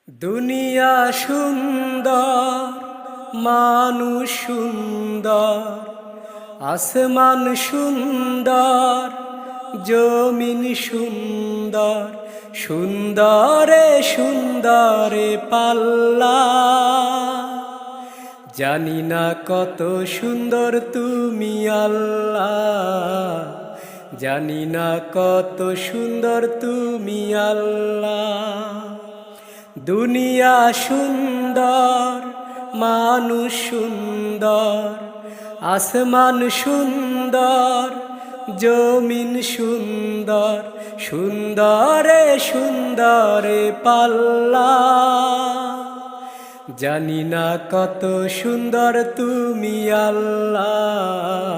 দুনিয়া সুন্দর, মানুষ সুন্দর, আসমান সুন্দর, জমিন সুন্দর, সুন্দরে সুন্দরে পাল্লা। জানি না কত সুন্দর তুমি আল্লাহ, জানি না কত সুন্দর তুমি আল্লাহ। দুনিয়া সুন্দর, মানুষ সুন্দর, আসমান সুন্দর, জমিন সুন্দর, সুন্দরে সুন্দরে পাল্লা। জানি না কত সুন্দর তুমি আল্লাহ,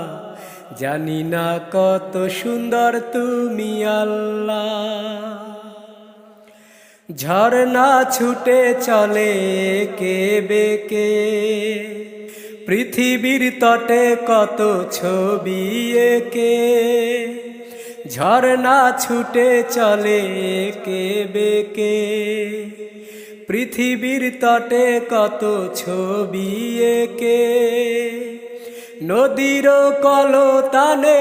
জানি না কত সুন্দর তুমি আল্লাহ। ঝরনা ছুটে চলে কে বেকে, পৃথিবীর তটে কত ছবি এঁকে। ঝরনা ছুটে চলে কে বেকে, পৃথিবীর তটে কত ছবি এঁকে। নদীর কলতানে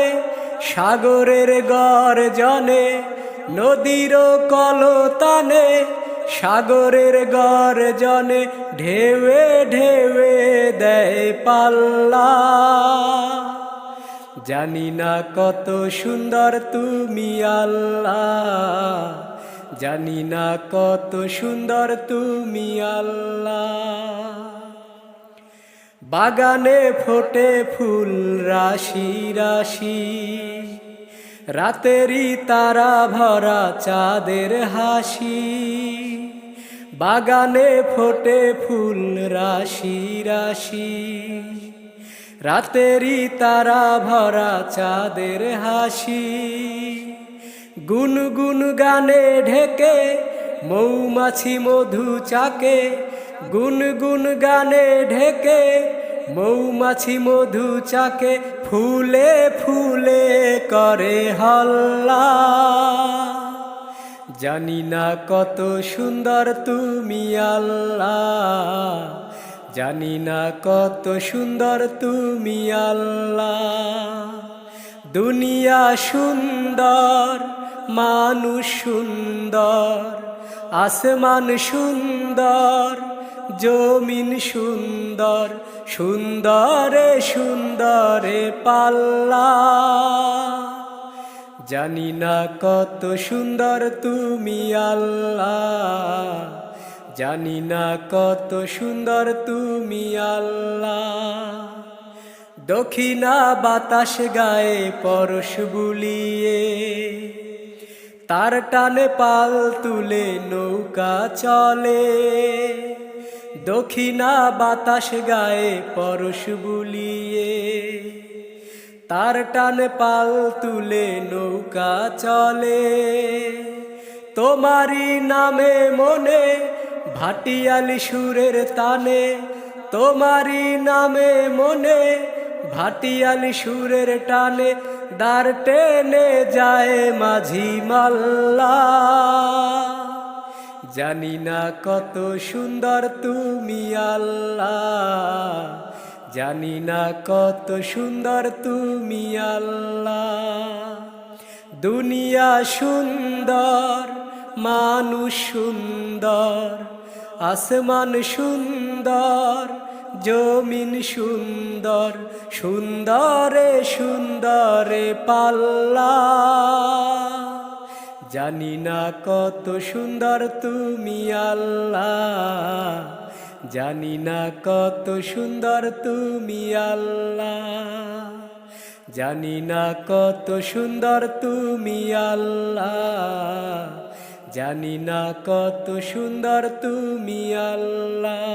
সাগরের গর্জনে, নদীর কলতানে সাগরের গর্জনে, ঢেউয়ে ঢেউয়ে দেয় পাল্লা। জানি না কত সুন্দর তুমি আল্লাহ, জানি না কত সুন্দর তুমি আল্লাহ। বাগানে ফোটে ফুল রাশি রাশি, রাতেরই তারা ভরা চাঁদের হাসি। বাগানে ফোটে ফুল রাশি রাশি, রাতেরই তারা ভরা চাঁদের হাসি। গুনগুন গানে ঢেকে মৌমাছি মধু চাকে, গুনগুন গানে ঢেকে মৌমাছি মধু চাকে। ফুলে ফুলে করে হল্লা। জানি না কত সুন্দর তুমি আল্লাহ, জানি না কত সুন্দর তুমি আল্লাহ। দুনিয়া সুন্দর, মানুষ সুন্দর, আসমান সুন্দর, জমিন সুন্দর, সুন্দরে সুন্দরে পাল্লা। জানি না কত সুন্দর তুমি আল্লাহ, জানি না কত সুন্দর তুমি আল্লাহ। দক্ষিণা বাতাস গায়ে পরশ বুলিয়ে, তার টানে পাল তুলে নৌকা চলে। দক্ষিণা বাতাস গায়ে পরশ বুলিয়ে, তার টানে পাল তুলে নৌকা চলে। তোমারই নামে মনে ভাটিয়ালি সুরের তানে, তোমারই নামে মনে ভাটিয়ালি সুরের টানে। দাঁড় টেনে যায় মাঝি মাল্লা। জানি না কত সুন্দর তুমি আল্লাহ, জানি না কত সুন্দর তুমি আল্লাহ। দুনিয়া সুন্দর, মানুষ সুন্দর, আসমান সুন্দর, জমিন সুন্দর, সুন্দরে সুন্দরে পাল্লা। জানি না কত সুন্দর তুমি আল্লাহ, জানি না কত সুন্দর তুমি আল্লাহ, জানি না কত সুন্দর তুমি আল্লাহ, জানি না কত সুন্দর তুমি আল্লাহ।